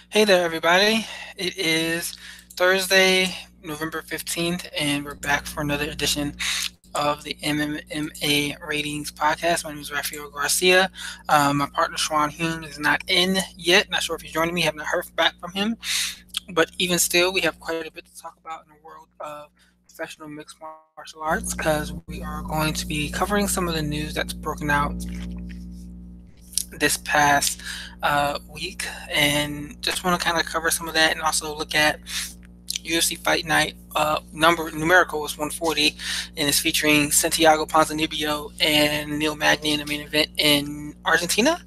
Hey there, everybody. It is Thursday, November 15th, and we're back for another edition of the MMA Ratings Podcast. My name is Raphael Garcia. My partner, Schwan, is not in yet. Not sure if he's joining me. Have not heard back from him. But even still, we have quite a bit to talk about in the world of professional mixed martial arts because we are going to be covering some of the news that's broken out this past week, and just want to kind of cover some of that, and also look at UFC Fight Night. Numerical was 140, and it's featuring Santiago Ponzinibbio and Neil Magny in the main event in Argentina.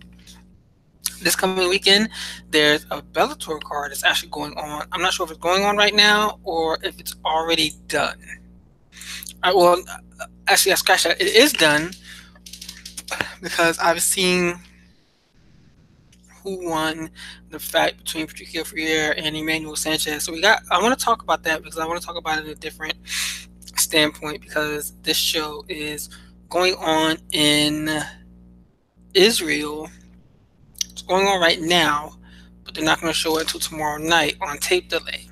This coming weekend, there's a Bellator card that's actually going on. I'm not sure if it's going on right now or if it's already done. Well, actually, I scratched that. It is done because I've seen who won the fight between Patricio Freire and Emmanuel Sanchez. So I want to talk about that because I want to talk about it in a different standpoint, because this show is going on in Israel. It's going on right now, but they're not going to show it until tomorrow night on tape delay.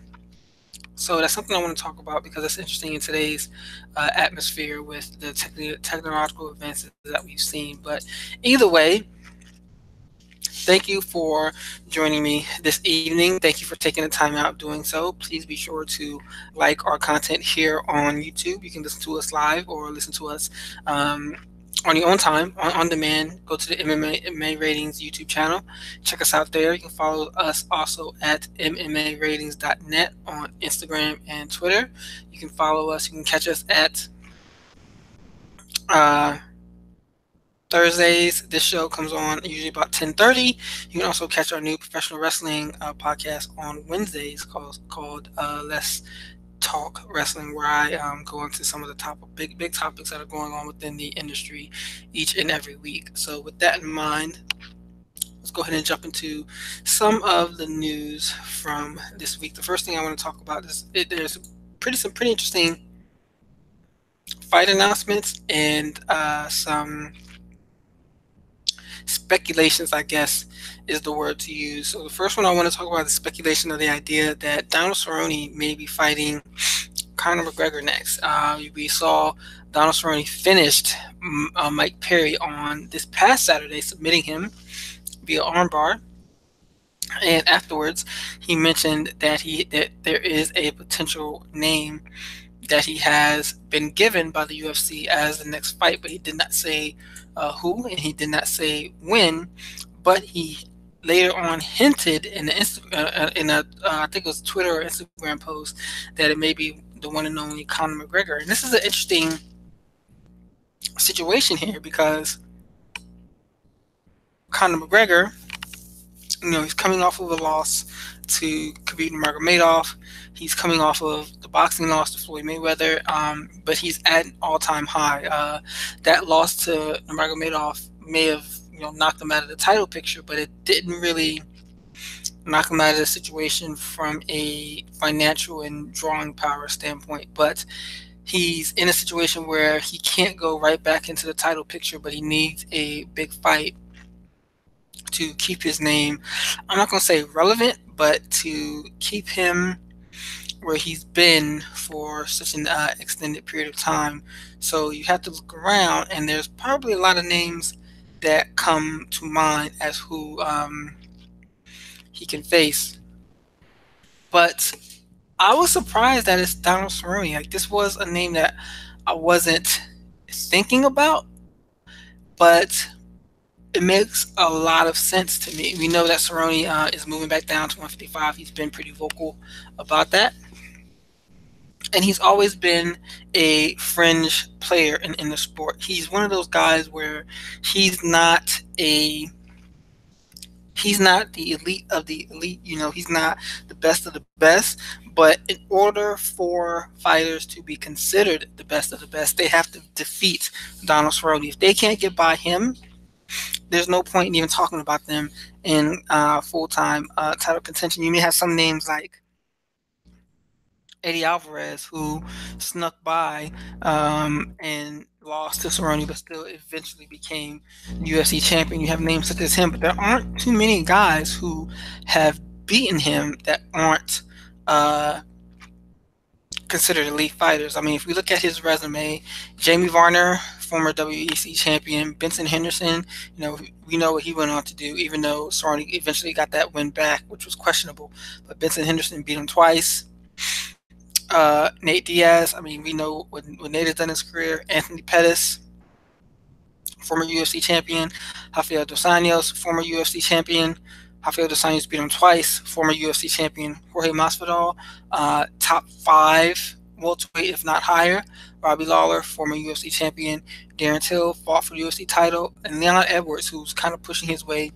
So that's something I want to talk about because it's interesting in today's atmosphere with the technological advances that we've seen. But either way, thank you for joining me this evening. Thank you for taking the time out doing so. Please be sure to like our content here on YouTube. You can listen to us live or listen to us on your own time, on demand. Go to the MMA Ratings YouTube channel. Check us out there. You can follow us also at MMAratings.net on Instagram and Twitter. You can follow us. You can catch us at Thursdays. This show comes on usually about 10:30. You can also catch our new professional wrestling podcast on Wednesdays called Let's Talk Wrestling, where I go into some of the big topics that are going on within the industry each and every week. So with that in mind, let's go ahead and jump into some of the news from this week. The first thing I want to talk about is there's some pretty interesting fight announcements and some speculations, I guess, is the word to use. So the first one I want to talk about is speculation of the idea that Donald Cerrone may be fighting Conor McGregor next. We saw Donald Cerrone finished Mike Perry on this past Saturday, submitting him via armbar. And afterwards, he mentioned that there is a potential name that he has been given by the UFC as the next fight, but he did not say who, and he did not say when. But he later on hinted in I think it was Twitter or Instagram post, that it may be the one and only Conor McGregor. And this is an interesting situation here because Conor McGregor, he's coming off of a loss to Khabib Nurmagomedov. He's coming off of the boxing loss to Floyd Mayweather, but he's at an all-time high. That loss to Nurmagomedov may have knocked him out of the title picture, but it didn't really knock him out of the situation from a financial and drawing power standpoint. But he's in a situation where he can't go right back into the title picture, but he needs a big fight to keep his name, I'm not going to say relevant, but to keep him where he's been for such an extended period of time. So you have to look around, and there's probably a lot of names that come to mind as who he can face. But I was surprised that it's Donald Cerrone. Like, this was a name that I wasn't thinking about, but it makes a lot of sense to me. We know that Cerrone is moving back down to 155. He's been pretty vocal about that. And he's always been a fringe player in the sport. He's one of those guys where he's not the elite of the elite. He's not the best of the best. But in order for fighters to be considered the best of the best, they have to defeat Donald Cerrone. If they can't get by him, there's no point in even talking about them in full-time title contention. You may have some names like Eddie Alvarez, who snuck by and lost to Cerrone, but still eventually became UFC champion. You have names such as him, but there aren't too many guys who have beaten him that aren't considered elite fighters. I mean, if we look at his resume, Jamie Varner, former WEC champion, Benson Henderson, we know what he went on to do, even though Cerrone eventually got that win back, which was questionable. But Benson Henderson beat him twice. Nate Diaz, I mean, we know what Nate has done in his career. Anthony Pettis, former UFC champion. Rafael dos Anjos, former UFC champion. Rafael dos Anjos beat him twice. Former UFC champion Jorge Masvidal, top 5 welterweight, if not higher. Robbie Lawler, former UFC champion. Darren Till fought for the UFC title. And Leon Edwards, who's kind of pushing his way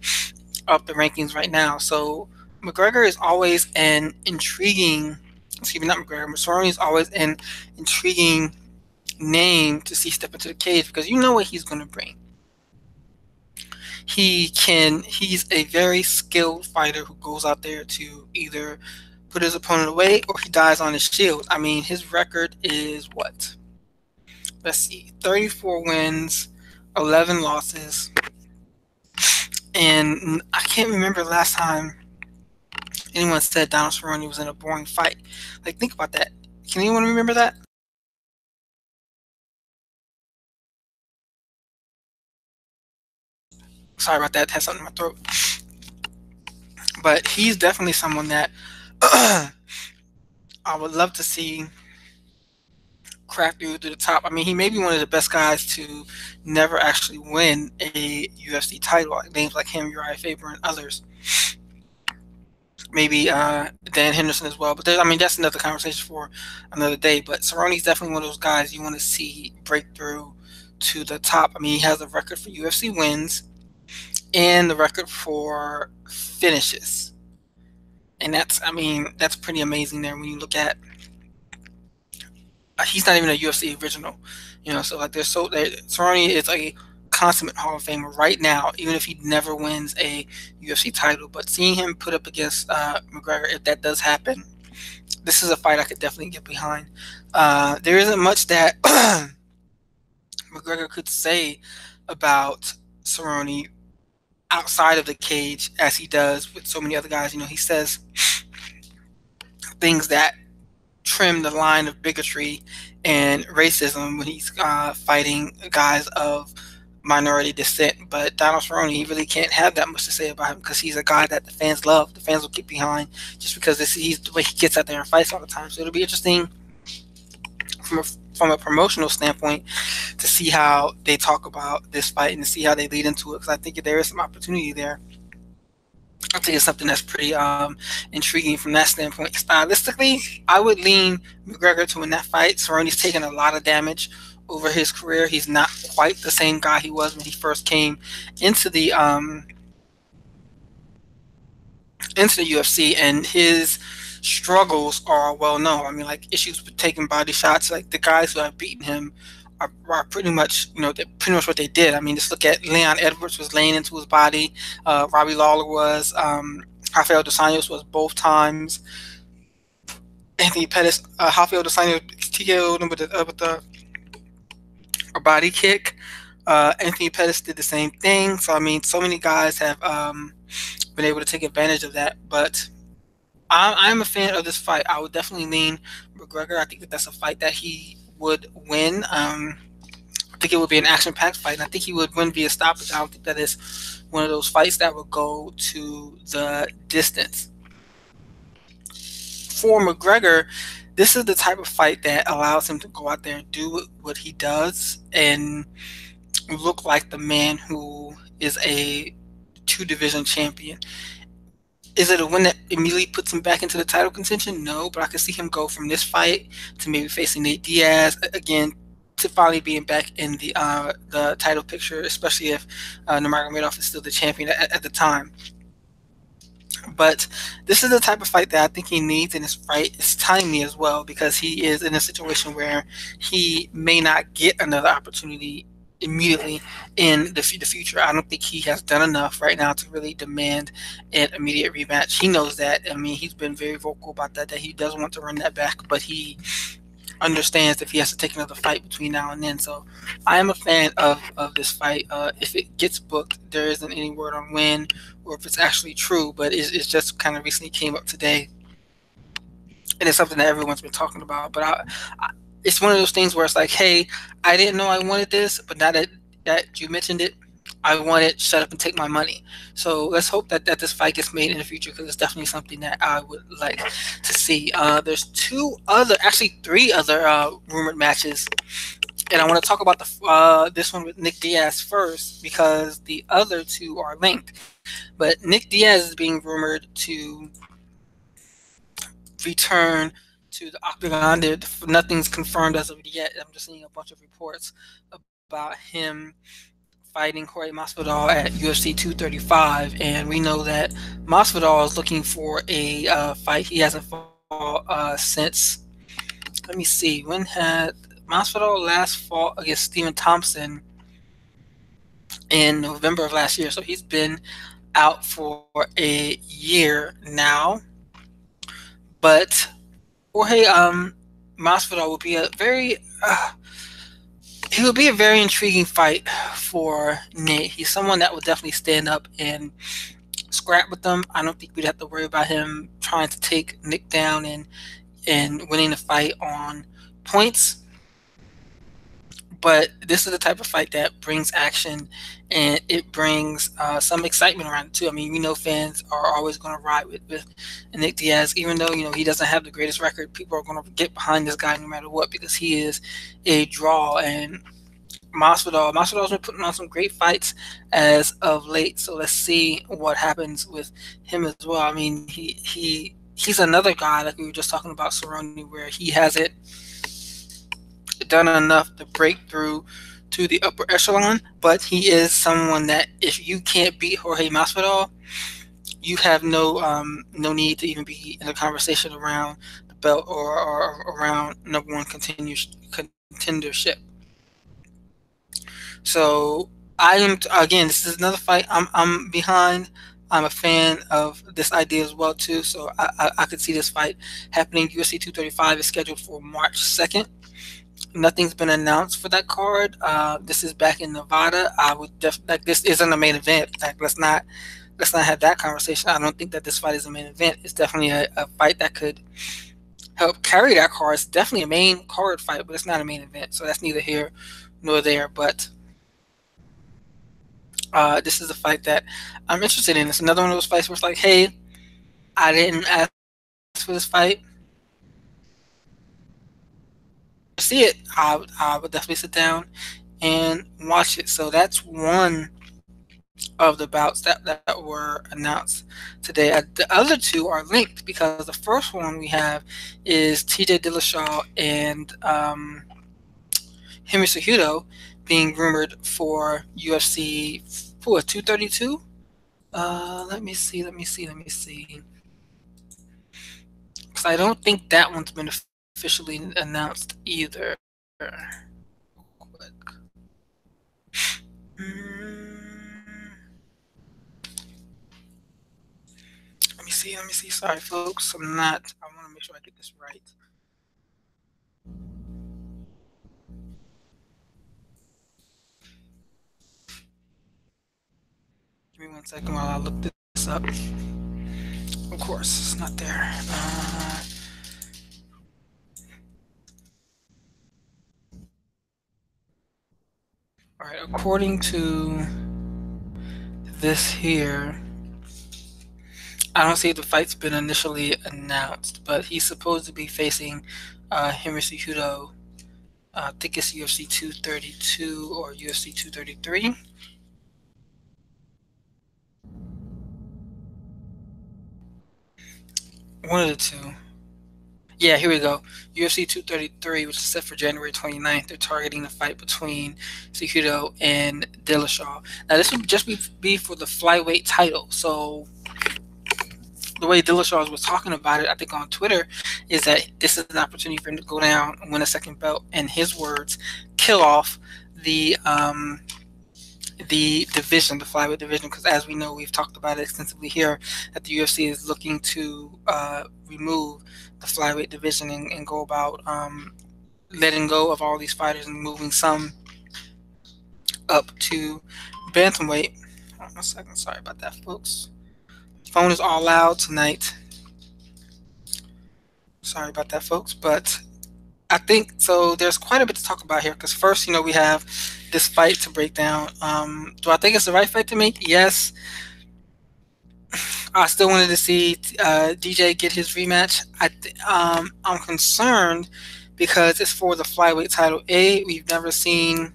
up the rankings right now. So McGregor is always an intriguing, excuse me, not McGregor, but Cerrone is always an intriguing name to see step into the cage because you know what he's going to bring. He's a very skilled fighter who goes out there to either put his opponent away or he dies on his shield. I mean, his record is what? Let's see, 34 wins, 11 losses. And I can't remember the last time anyone said Donald Cerrone was in a boring fight. Like, think about that. Can anyone remember that? Sorry about that. Had something in my throat. But he's definitely someone that I would love to see crack through to the top. I mean, he may be one of the best guys to never actually win a UFC title. Like names like him, Uriah Faber, and others. Maybe Dan Henderson as well. But that's another conversation for another day. But Cerrone's definitely one of those guys you want to see break through to the top. I mean, he has a record for UFC wins and the record for finishes. And that's pretty amazing there when you look at he's not even a UFC original, so like Cerrone is a consummate Hall of Famer right now, even if he never wins a UFC title. But seeing him put up against McGregor, if that does happen, this is a fight I could definitely get behind. There isn't much that McGregor could say about Cerrone outside of the cage as he does with so many other guys. He says things that trim the line of bigotry and racism when he's fighting guys of minority descent. But Donald Cerrone, he really can't have that much to say about him because he's a guy that the fans love. The fans will get behind just because he's the way he gets out there and fights all the time. So it'll be interesting from a promotional standpoint to see how they talk about this fight and to see how they lead into it, because I think there is some opportunity there. I think it's something that's pretty intriguing from that standpoint. Stylistically, I would lean McGregor to win that fight. Cerrone's taken a lot of damage over his career. He's not quite the same guy he was when he first came into the UFC, and his struggles are well known. I mean, like issues with taking body shots. Like the guys who have beaten him are pretty much, pretty much what they did. I mean, just look at Leon Edwards was laying into his body. Robbie Lawler was. Rafael dos Anjos was both times. Anthony Pettis, Rafael dos Anjos TKO'd him with a body kick. Anthony Pettis did the same thing. So, I mean, so many guys have been able to take advantage of that. But I'm a fan of this fight. I would definitely lean McGregor. I think that's a fight that he would win. I think it would be an action-packed fight, and I think he would win via stoppage. I don't think that is one of those fights that would go to the distance. For McGregor, this is the type of fight that allows him to go out there and do what he does and look like the man who is a 2-division champion. Is it a win that immediately puts him back into the title contention? No, but I could see him go from this fight to maybe facing Nate Diaz again, to finally being back in the title picture, especially if Nurmagomedov is still the champion at the time. But this is the type of fight that I think he needs in his fight. It's timely as well because he is in a situation where he may not get another opportunity immediately in the future. I don't think he has done enough right now to really demand an immediate rematch. He knows that. I mean, he's been very vocal about that he doesn't want to run that back, but he understands if he has to take another fight between now and then. So I am a fan of this fight. If it gets booked, there isn't any word on when or if it's actually true, but it's just kind of recently came up today, and it's something that everyone's been talking about. But it's one of those things where it's like, hey, I didn't know I wanted this, but now that you mentioned it, I want it. Shut up and take my money. So let's hope that this fight gets made in the future, because it's definitely something that I would like to see. There's actually three other rumored matches, and I want to talk about this one with Nick Diaz first, because the other two are linked. But Nick Diaz is being rumored to return to the octagon. Nothing's confirmed as of yet. I'm just seeing a bunch of reports about him fighting Jorge Masvidal at UFC 235, and we know that Masvidal is looking for a fight. He hasn't fought since. Let me see. When had Masvidal last fought against Stephen Thompson? In November of last year. So he's been out for a year now. But Jorge Masvidal will be he would be a very intriguing fight for Nate. He's someone that would definitely stand up and scrap with them. I don't think we'd have to worry about him trying to take Nick down and winning the fight on points. But this is the type of fight that brings action, and it brings some excitement around it too. I mean, we know fans are always going to ride with Nick Diaz, even though he doesn't have the greatest record. People are going to get behind this guy no matter what, because he is a draw. And Masvidal's been putting on some great fights as of late. So let's see what happens with him as well. I mean, he's another guy, like we were just talking about Cerrone, where he hasn't done enough to break through to the upper echelon, but he is someone that if you can't beat Jorge Masvidal, you have no need to even be in a conversation around the belt or around number one contendership. So I am again. This is another fight I'm behind. I'm a fan of this idea as well too. So I could see this fight happening. UFC 235 is scheduled for March 2nd. Nothing's been announced for that card. This is back in Nevada. I would definitely this isn't a main event. Like let's not have that conversation. I don't think that this fight is a main event. It's definitely a fight that could help carry that card. It's definitely a main card fight, but it's not a main event. So that's neither here nor there. But this is a fight that I'm interested in. It's another one of those fights where it's like, hey, I didn't ask for this fight. See it, I would definitely sit down and watch it. So that's one of the bouts that were announced today. The other two are linked, because the first one we have is TJ Dillashaw and Henry Cejudo being rumored for UFC 232. Let me see. Because I don't think that one's been officially announced either. Quick. Let me see. Sorry, folks. I want to make sure I get this right. Give me 1 second while I look this up. Of course, it's not there. All right, according to this here, I don't see if the fight's been initially announced, but he's supposed to be facing Henry Cejudo. I think it's UFC 232 or UFC 233. One of the two. Yeah, here we go. UFC 233, which is set for January 29th. They're targeting the fight between Cejudo and Dillashaw. Now, this would just be for the flyweight title. So, the way Dillashaw was talking about it, I think on Twitter, is that this is an opportunity for him to go down and win a second belt. In his words, kill off the division, the flyweight division, because as we know, we've talked about it extensively here, that the UFC is looking to remove the flyweight division and go about letting go of all these fighters and moving some up to bantamweight. Hold on a second, sorry about that, folks. phone is all loud tonight. Sorry about that, folks. But I think so. There's quite a bit to talk about here because first, we have this fight to break down. Do I think it's the right fight to make? Yes. I still wanted to see DJ get his rematch. I'm concerned because it's for the flyweight title. We've never seen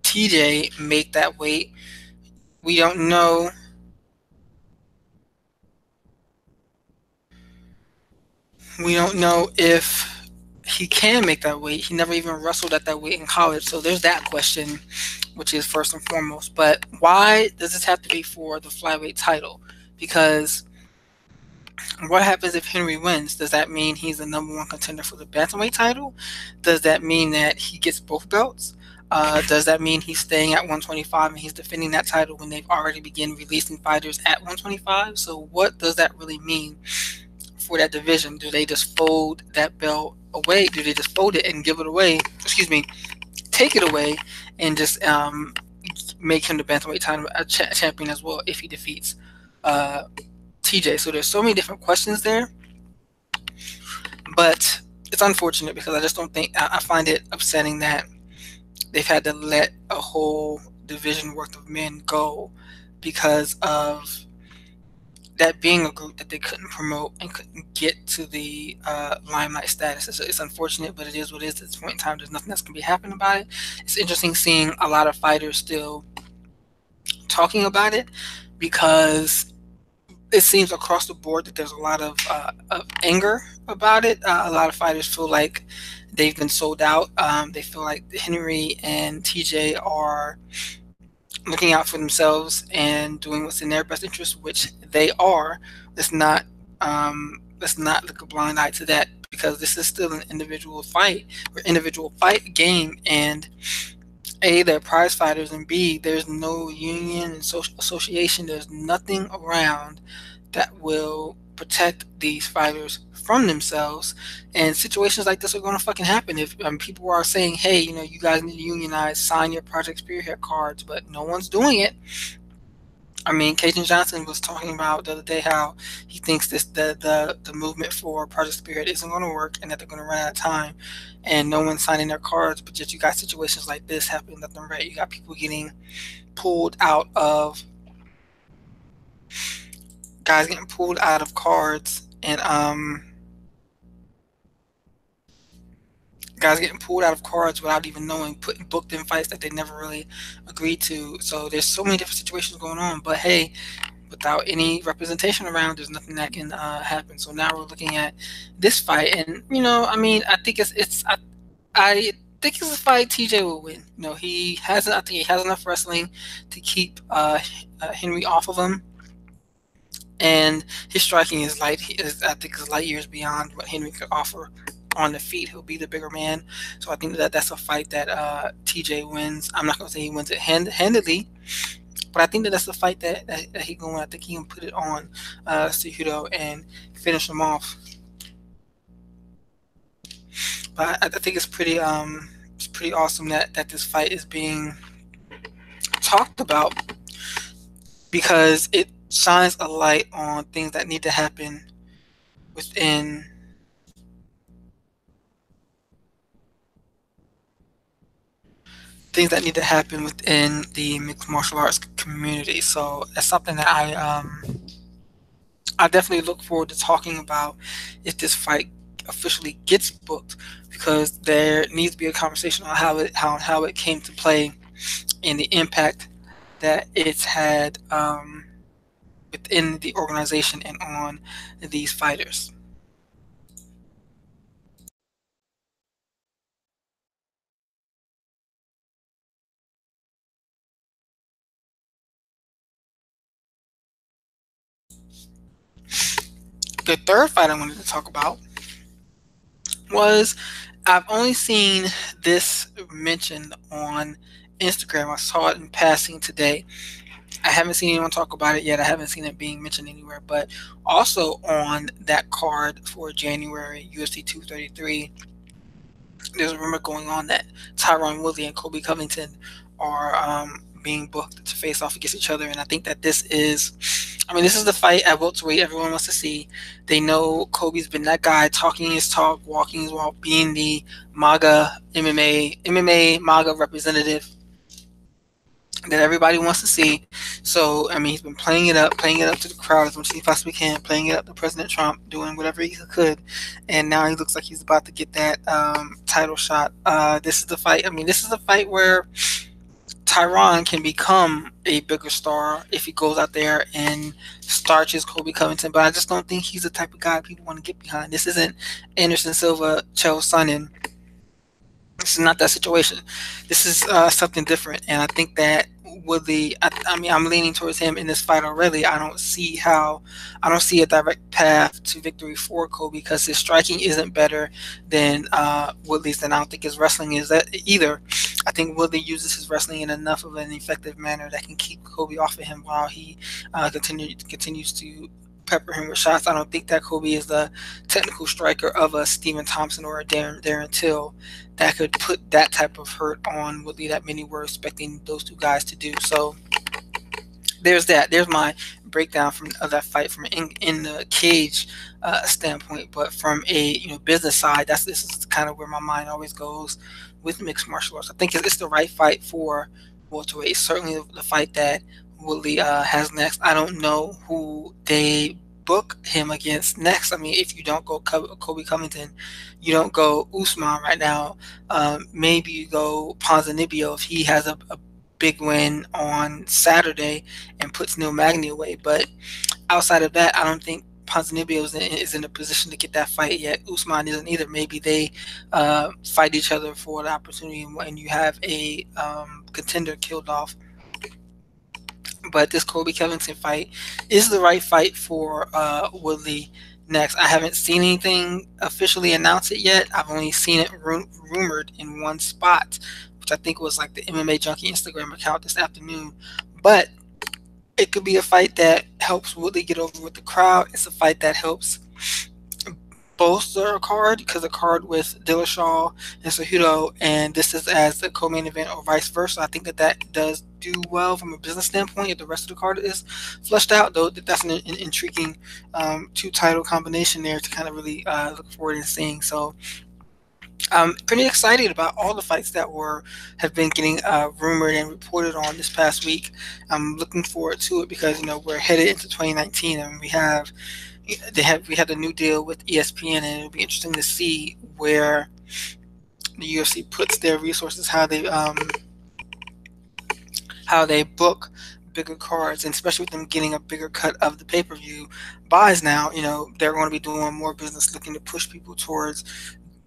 TJ make that weight. We don't know. We don't know if he can make that weight. He never even wrestled at that weight in college. So there's that question, which is first and foremost. But why does this have to be for the flyweight title? Because what happens if Henry wins? Does that mean he's the number one contender for the bantamweight title? Does that mean that he gets both belts? Does that mean he's staying at 125 and he's defending that title when they've already begun releasing fighters at 125? So what does that really mean for that division? Do they just fold that belt away? Do they just fold it and give it away? Excuse me, take it away and just make him the bantamweight title champion as well if he defeats TJ? So there's so many different questions there, but it's unfortunate because I just don't think I find it upsetting that they've had to let a whole division worth of men go because of that being a group that they couldn't promote and couldn't get to the limelight status. It's unfortunate, but it is what it is at this point in time. There's nothing that's going to be happening about it. It's interesting seeing a lot of fighters still talking about it because it seems across the board that there's a lot of anger about it. A lot of fighters feel like they've been sold out. They feel like Henry and TJ are looking out for themselves and doing what's in their best interest, which they are. Let's not look a blind eye to that because this is still an individual fight or individual fight game, and A, they're prize fighters, and B, there's no union and social association. There's nothing around that will protect these fighters from themselves, and situations like this are going to fucking happen. If people are saying, hey, you guys need to unionize, sign your Project Spearhead cards, but no one's doing it. I mean, Cajun Johnson was talking about the other day how he thinks the movement for Project Spearhead isn't going to work and that they're going to run out of time, and no one's signing their cards. But yet you got situations like this happening left and right. You got people getting pulled out of cards, and guys getting pulled out of cards without even knowing, putting booked in fights that they never really agreed to. So there's so many different situations going on. But hey, without any representation around, there's nothing that can happen. So now we're looking at this fight, and I mean, I think I think it's a fight TJ will win. I think he has enough wrestling to keep Henry off of him. And his striking is I think is light years beyond what Henry could offer on the feet. He'll be the bigger man. So I think that's a fight that TJ wins. I'm not going to say he wins it handedly, but I think that's the fight that he going. I think he can put it on Cejudo and finish him off. But I think it's pretty awesome that this fight is being talked about because it shines a light on things that need to happen within the mixed martial arts community. So that's something that I definitely look forward to talking about if this fight officially gets booked, because there needs to be a conversation on how it came to play and the impact that it's had within the organization and on these fighters. The third fight I wanted to talk about was, I've only seen this mentioned on Instagram. I saw it in passing today. I haven't seen anyone talk about it yet. I haven't seen it being mentioned anywhere. But also on that card for January UFC 233, there's a rumor going on that Tyron Woodley and Colby Covington are being booked to face off against each other. And I think that this is I mean, this is the fight at welterweight everyone wants to see. They know Kobe's been that guy talking his talk, walking his walk, being the MAGA MMA MAGA representative that everybody wants to see. So, I mean, he's been playing it up to the crowd as much as he possibly can, playing it up to President Trump, doing whatever he could, and now he looks like he's about to get that title shot. This is the fight. I mean, this is the fight where Tyron can become a bigger star if he goes out there and starches Kobe Covington, but I just don't think he's the type of guy people want to get behind. This isn't Anderson Silva, Chael Sonnen. This is not that situation. This is something different, and I think that Woodley. I mean, I'm leaning towards him in this fight already. I don't see a direct path to victory for Kobe because his striking isn't better than Woodley's, and I don't think his wrestling is that either. I think Woodley uses his wrestling in enough of an effective manner that can keep Kobe off of him while he continues to pepper him with shots. I don't think that Kobe is the technical striker of a Stephen Thompson or a Darren Till that could put that type of hurt on Woodley that many were expecting those two guys to do. So there's that. There's my breakdown of that fight from in the cage standpoint. But from a business side, this is kind of where my mind always goes with mixed martial arts. I think it's the right fight for welterweight. Certainly the fight that Woodley has next. I don't know who they book him against next. I mean, if you don't go Kobe Covington, you don't go Usman right now. Maybe you go Ponzinibbio if he has a big win on Saturday and puts Neil Magny away. But outside of that, I don't think Ponzinibbio is in a position to get that fight yet. Usman isn't either. Maybe they fight each other for the opportunity and you have a contender killed off. But this Kobe Covington fight is the right fight for Woodley next. I haven't seen anything officially announce it yet. I've only seen it rumored in one spot, which I think was like the MMA Junkie Instagram account this afternoon. But it could be a fight that helps Woodley get over with the crowd. It's a fight that helps bolster a card because a card with Dillashaw and Cejudo, and this is as the co-main event or vice versa. I think that does do well from a business standpoint if the rest of the card is fleshed out. Though that's an intriguing two-title combination there to kind of really look forward and seeing. So I'm pretty excited about all the fights that have been getting rumored and reported on this past week. I'm looking forward to it because we're headed into 2019 and we had the new deal with ESPN, and it'll be interesting to see where the UFC puts their resources, how they book bigger cards, and especially with them getting a bigger cut of the pay-per-view buys now. They're going to be doing more business looking to push people towards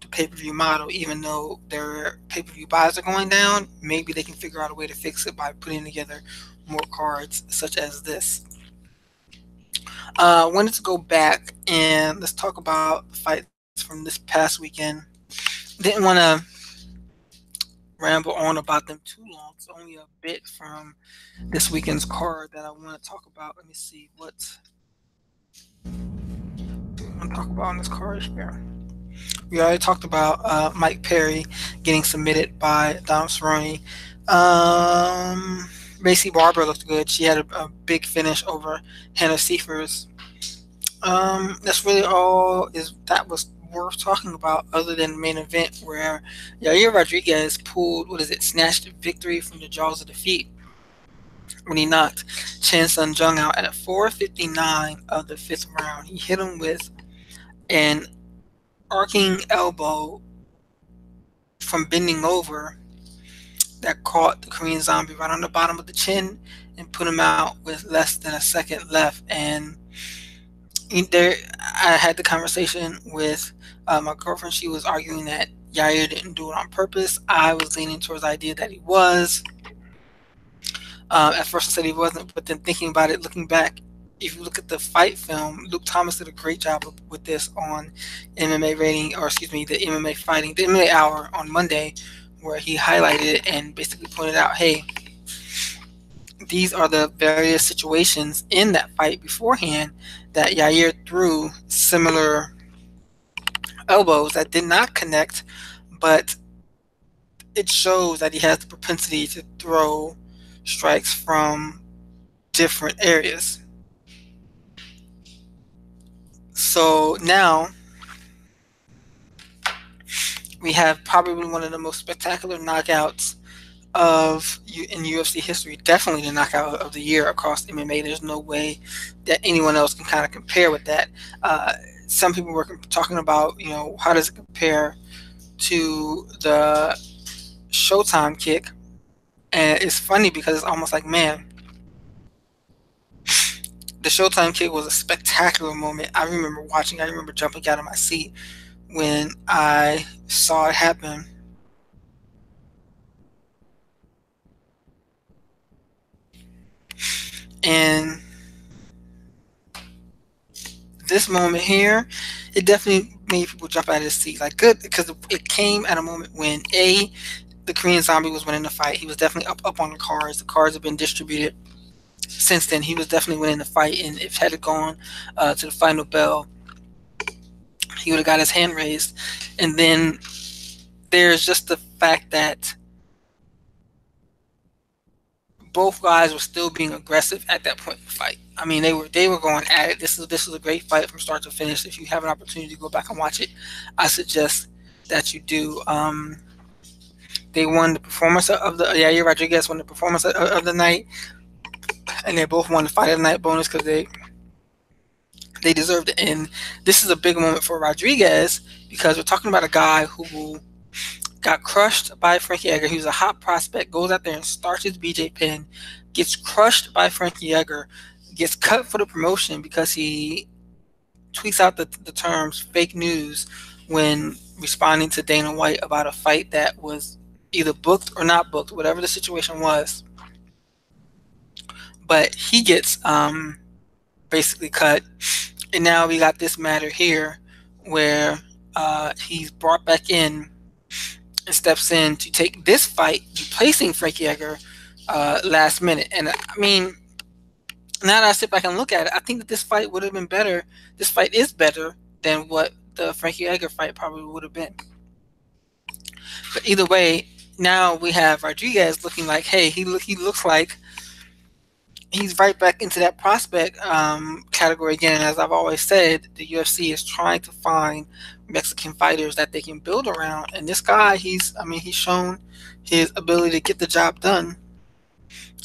the pay-per-view model. Even though their pay-per-view buys are going down, maybe they can figure out a way to fix it by putting together more cards such as this. I wanted to go back and let's talk about the fights from this past weekend. Didn't want to ramble on about them too long. It's only a bit from this weekend's card that I want to talk about. Let me see what I want to talk about on this card here. We already talked about Mike Perry getting submitted by Donald Cerrone. Macy Barber looked good. She had a big finish over Hannah Seifers. That's really all that was worth talking about, other than the main event where Yair Rodriguez snatched a victory from the jaws of defeat when he knocked Chan Sung Jung out at 4:59 of the 5th round. He hit him with an arcing elbow from bending over that caught the Korean Zombie right on the bottom of the chin and put him out with less than a second left. And I had the conversation with my girlfriend. She was arguing that Yair didn't do it on purpose. I was leaning towards the idea that he was. At first I said he wasn't, but then thinking about it, looking back, if you look at the fight film, Luke Thomas did a great job with this on MMA Rating, or excuse me, the MMA Hour on Monday, where he highlighted it and basically pointed out, hey, these are the various situations in that fight beforehand that Yair threw similar elbows that did not connect, but it shows that he has the propensity to throw strikes from different areas. So now we have probably one of the most spectacular knockouts in UFC history. Definitely the knockout of the year across MMA. There's no way that anyone else can kind of compare with that. Uh, some people were talking about, how does it compare to the Showtime kick? And it's funny because it's almost like, man, the Showtime kick was a spectacular moment. I remember watching. I remember jumping out of my seat when I saw it happen. And this moment here, it definitely made people jump out of their seat. Like, good, because it came at a moment when the Korean Zombie was winning the fight. He was definitely up on the cards. The cards have been distributed since then. He was definitely winning the fight, and if had it gone to the final bell, he would have got his hand raised. And then there's just the fact that both guys were still being aggressive at that point in the fight. I mean, they were going at it. This is a great fight from start to finish. If you have an opportunity to go back and watch it, I suggest that you do. They won the performance of the Yair Rodriguez won the performance of the night, and they both won the fight of the night bonus because they deserved it. And this is a big moment for Rodriguez because we're talking about a guy who got crushed by Frankie Edgar. He was a hot prospect, goes out there and starts his BJ Penn, gets crushed by Frankie Edgar, gets cut for the promotion because he tweets out the terms fake news when responding to Dana White about a fight that was either booked or not booked, whatever the situation was. But he gets basically cut. And now we got this matter here where he's brought back in and steps in to take this fight, replacing Frankie Edgar last minute. And I mean, now that I sit back and look at it, I think that this fight would have been better. This fight is better than what the Frankie Edgar fight probably would have been. But either way, now we have Rodriguez looking like, hey, he looks like he's right back into that prospect category again. As I've always said, the UFC is trying to find Mexican fighters that they can build around. And this guy, he's shown his ability to get the job done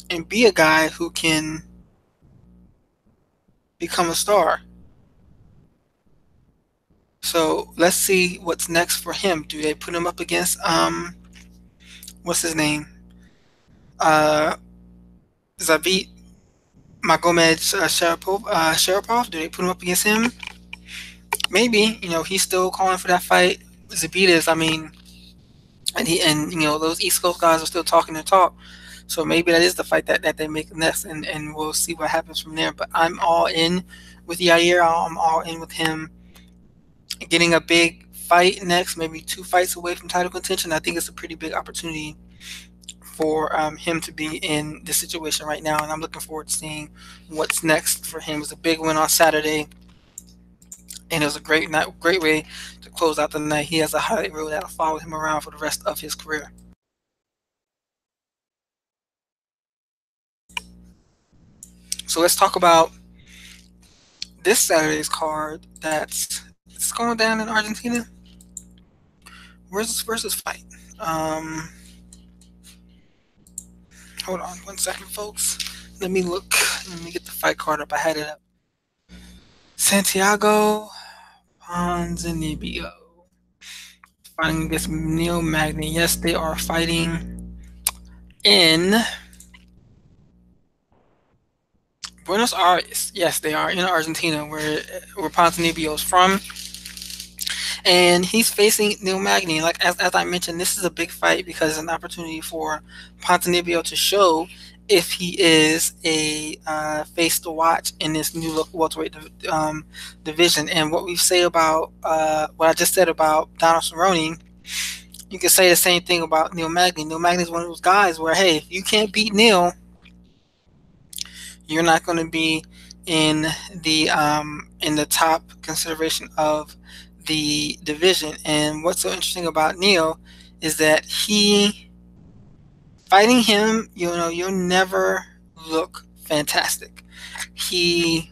and be a guy who can become a star. So let's see what's next for him. Do they put him up against what's his name? Zabit Magomed Sharapov? Do they put him up against him? Maybe. He's still calling for that fight. Zabit is, and those East Coast guys are still talking their talk. So maybe that is the fight that they make next, and we'll see what happens from there. But I'm all in with Yair. I'm all in with him getting a big fight next, maybe 2 fights away from title contention. I think it's a pretty big opportunity for him to be in this situation right now, and I'm looking forward to seeing what's next for him. It was a big win on Saturday, and it was a great night, great way to close out the night. He has a highlight reel that'll follow him around for the rest of his career. So let's talk about this Saturday's card it's going down in Argentina. Where's this fight? Hold on 1 second, folks. Let me look. Let me get the fight card up. I had it up. Santiago Ponzinibbio fighting against Neil Magny. Yes, they are fighting in Buenos Aires. Yes, they are in Argentina, where Ponzinibbio is from. And he's facing Neil Magny. Like as I mentioned, this is a big fight because it's an opportunity for Ponzinibbio to show if he is a face to watch in this new look welterweight division. And what we say about what I just said about Donald Cerrone, you can say the same thing about Neil Magny. Neil Magny is one of those guys where, hey, if you can't beat Neil, you're not going to be in the top consideration of the division. And what's so interesting about Neil is that fighting him, you'll never look fantastic. He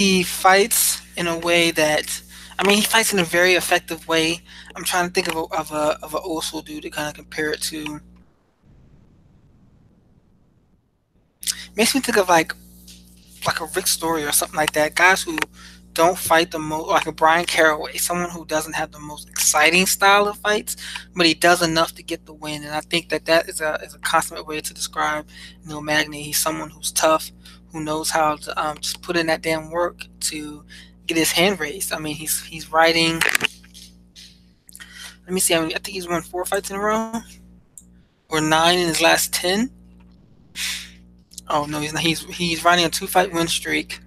he fights in a way that, I mean, he fights in a very effective way. I'm trying to think of a old school dude to kind of compare it to. Makes me think of like a Rick Story or something like that. Guys who don't fight the most, like a Brian Caraway, someone who doesn't have the most exciting style of fights, but he does enough to get the win. And I think that that is a consummate way to describe Neil Magny. He's someone who's tough, who knows how to just put in that damn work to get his hand raised. I mean, he's riding. Let me see. I think he's won 4 fights in a row, or 9 in his last 10. Oh no, he's not. He's riding a 2 fight win streak.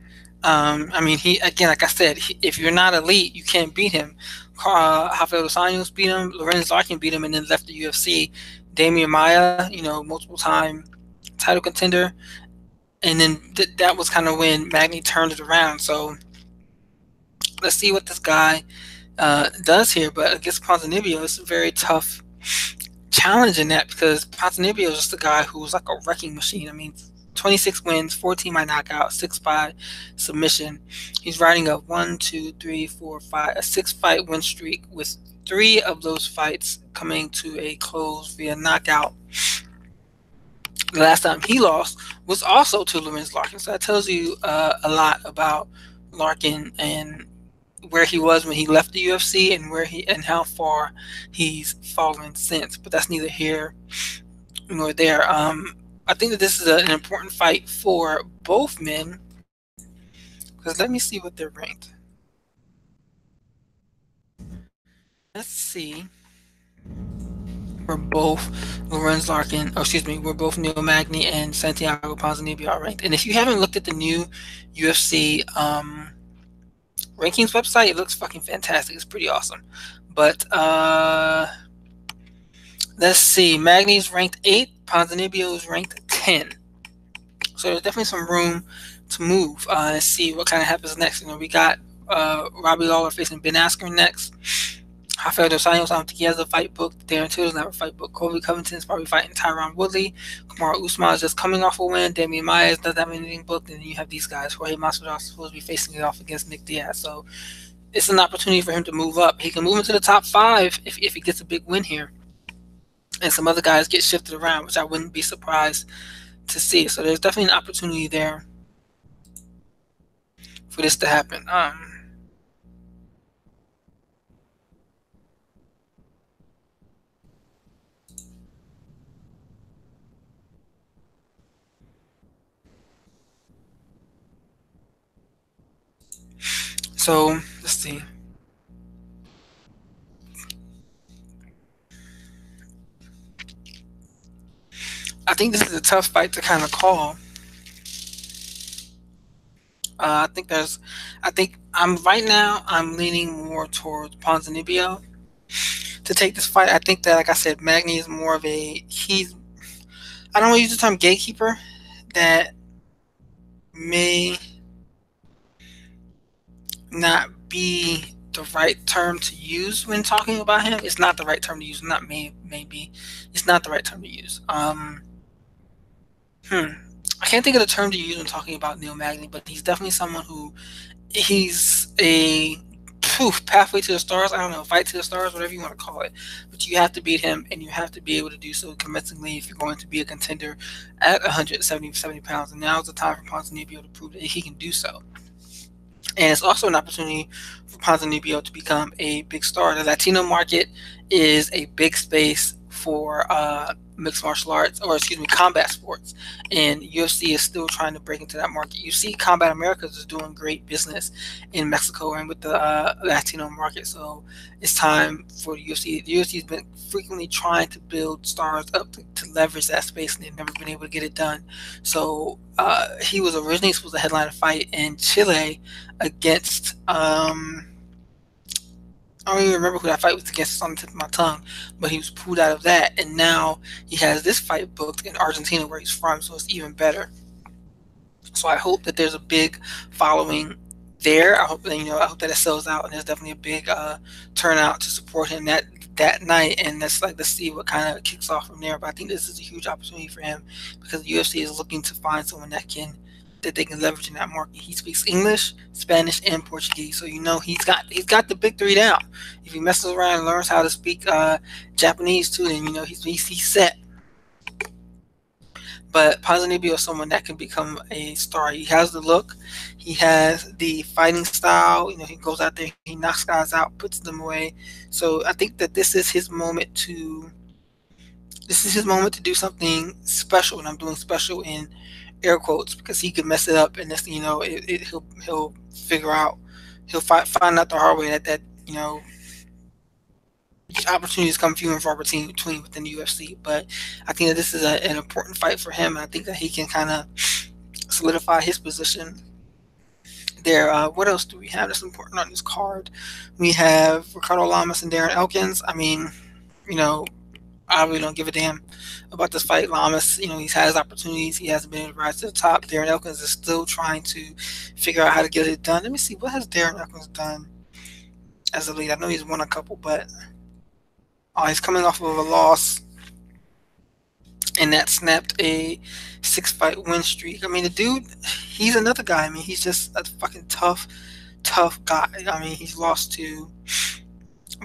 I mean, he again, like I said, if you're not elite, you can't beat him. Raphael dos Anjos beat him. Lorenz Larkin beat him, and then left the UFC. Damian Maia, multiple time title contender, and then that was kind of when Magny turned it around. So let's see what this guy does here. But against Ponzinibbio, it's a very tough challenge in that, because Ponzinibbio is just a guy who's like a wrecking machine. I mean, 26 wins, 14 by knockout, 6 by submission. He's riding a 1, 2, 3, 4, 5, a 6-fight win streak, with 3 of those fights coming to a close via knockout. The last time he lost was also to Lorenz Larkin. So that tells you a lot about Larkin and where he was when he left the UFC, and how far he's fallen since. But that's neither here nor there. I think that this is an important fight for both men, because let me see what they're ranked. Let's see. We're both Lorenz Larkin, we're both Neil Magny and Santiago Ponzinibbio are ranked. And if you haven't looked at the new UFC rankings website, it looks fucking fantastic. It's pretty awesome. But let's see. Magny's ranked 8. Ponzinibbio is ranked 10. So there's definitely some room to move. Let's see what kind of happens next. We got Robbie Lawler facing Ben Askren next. Raphael dos Anjos, I don't think he has a fight booked. Darren Till doesn't have a fight booked. Colby Covington's probably fighting Tyron Woodley. Kamaru Usman is just coming off a win. Damian Maia doesn't have anything booked. And then you have these guys. Jorge Masvidal is supposed to be facing it off against Nick Diaz. So it's an opportunity for him to move up. He can move into the top 5 if he gets a big win here. And some other guys get shifted around, which I wouldn't be surprised to see. So there's definitely an opportunity there for this to happen. So let's see. I think this is a tough fight to kind of call. I think I'm right now. I'm leaning more towards Ponzinibbio to take this fight. I think that, like I said, Magny is more of a I don't want to use the term gatekeeper. That may not be the right term to use when talking about him. It's not the right term to use. Not maybe. It's not the right term to use. I can't think of the term to use when talking about Neil Magny, but he's definitely someone who he's a pathway to the stars. I don't know, fight to the stars, whatever you want to call it. But you have to beat him, and you have to be able to do so convincingly if you're going to be a contender at 170 pounds. And now's the time for Ponzinibbio to prove that he can do so. And it's also an opportunity for Ponzinibbio to become a big star. The Latino market is a big space for mixed martial arts, or combat sports, and UFC is still trying to break into that market. You see, Combat Americas is doing great business in Mexico and with the Latino market. So it's time for the UFC. The UFC has been frequently trying to build stars up to leverage that space, and they've never been able to get it done. So he was originally supposed to headline a fight in Chile against I don't even remember who that fight was against. It's on the tip of my tongue, but he was pulled out of that, and now he has this fight booked in Argentina, where he's from, so it's even better. So I hope that there's a big following there. I hope that it sells out, and there's definitely a big turnout to support him that night. And let's see what kind of kicks off from there. But I think this is a huge opportunity for him, because the UFC is looking to find someone that can that they can leverage in that market. He speaks English, Spanish, and Portuguese, so he's got the big three down. If he messes around and learns how to speak Japanese too, then he's set. But Ponzinibbio is someone that can become a star. He has the look, he has the fighting style. He goes out there, he knocks guys out, puts them away. So I think that this is his moment to do something special, and I'm doing special in air quotes because he could mess it up, and this, he'll figure out, find out the hard way that opportunities come few and far between within the UFC. But I think that this is an important fight for him, and I think that he can kind of solidify his position there. What else do we have that's important on this card? We have Ricardo Lamas and Darren Elkins. I mean, I really don't give a damn about this fight. Lamas, he's had his opportunities. He hasn't been able to rise to the top. Darren Elkins is still trying to figure out how to get it done. Let me see, what has Darren Elkins done as a lead? I know he's won a couple, but he's coming off of a loss, and that snapped a 6-fight win streak. I mean, the dude, he's another guy. I mean, he's just a fucking tough guy. I mean, he's lost to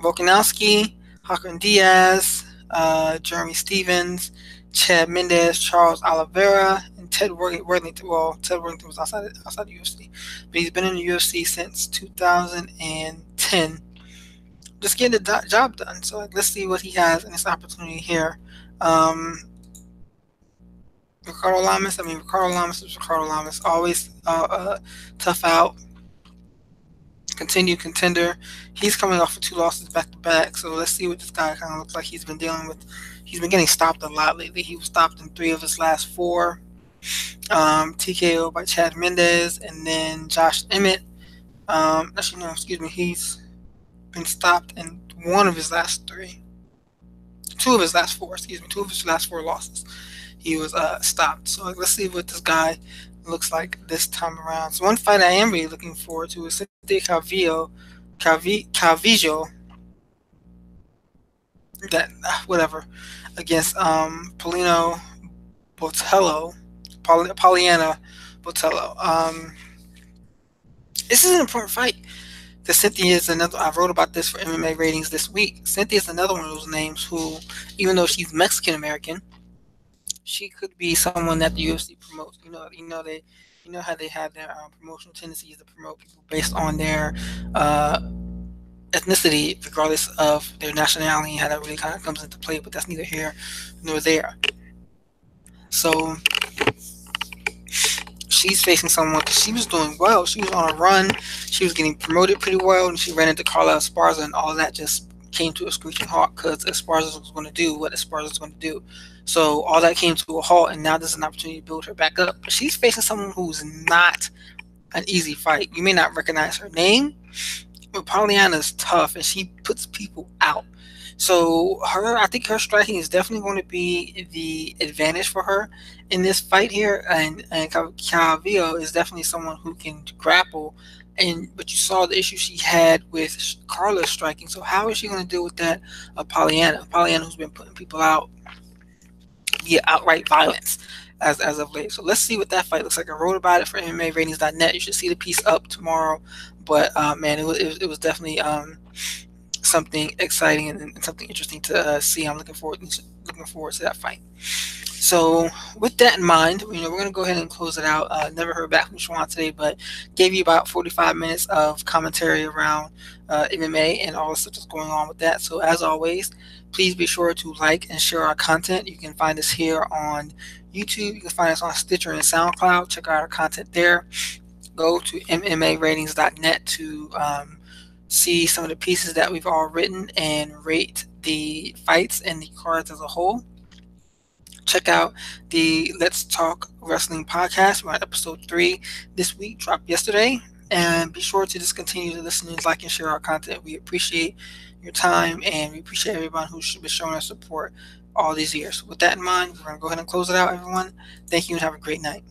Volkanovski, Hakan Diaz, Jeremy Stevens, Chad Mendes, Charles Oliveira, and Ted Worthington. Well, Ted Worthington was outside the UFC, but he's been in the UFC since 2010. Just getting the job done. So let's see what he has in this opportunity here. Ricardo Lamas. Ricardo Lamas is Ricardo Lamas. Always tough out. Continued contender. He's coming off of 2 losses back to back. So let's see what this guy kind of looks like. He's been dealing with. He's been getting stopped a lot lately. He was stopped in 3 of his last 4. TKO by Chad Mendes, and then Josh Emmett. Actually, no, excuse me. He's been stopped in 1 of his last 3. 2 of his last 4. Excuse me. 2 of his last 4 losses. He was stopped. So let's see what this guy looks like this time around. So one fight I am really looking forward to is Cynthia Calvillo, against Poliana Botelho. This is an important fight. Cynthia is another. I wrote about this for MMA ratings this week. Cynthia is another one of those names who, even though she's Mexican American, she could be someone that the UFC promotes. How they have their promotional tendencies to promote people based on their ethnicity, regardless of their nationality, and how that really kind of comes into play. But that's neither here nor there. So she's facing someone. She was doing well. She was on a run. She was getting promoted pretty well, and she ran into Carla Esparza, and all that just came to a screeching halt because Esparza was going to do what Esparza was going to do. So all that came to a halt, and now there's an opportunity to build her back up. But she's facing someone who's not an easy fight. You may not recognize her name, but Poliana is tough, and she puts people out. So I think her striking is definitely going to be the advantage for her in this fight here. And Calvillo is definitely someone who can grapple. But you saw the issue she had with Carla's striking. So how is she going to deal with that? Poliana, who's been putting people out via outright violence as of late. So let's see what that fight looks like. I wrote about it for MMAratings.net. You should see the piece up tomorrow. But man, it was definitely something exciting and something interesting to see. I'm looking forward to that fight. So with that in mind, we're going to go ahead and close it out. Never heard back from Schwan today, but gave you about 45 minutes of commentary around MMA and all the stuff that's going on with that. So as always, please be sure to like and share our content. You can find us here on YouTube. You can find us on Stitcher and SoundCloud. Check out our content there. Go to MMAratings.net to see some of the pieces that we've all written and rate the fights and the cards as a whole. Check out the Let's Talk Wrestling podcast. We're on episode 3 this week, dropped yesterday. And be sure to just continue to listen and like and share our content. We appreciate your time, and we appreciate everyone who's been showing us support all these years. So with that in mind, we're going to go ahead and close it out, everyone. Thank you and have a great night.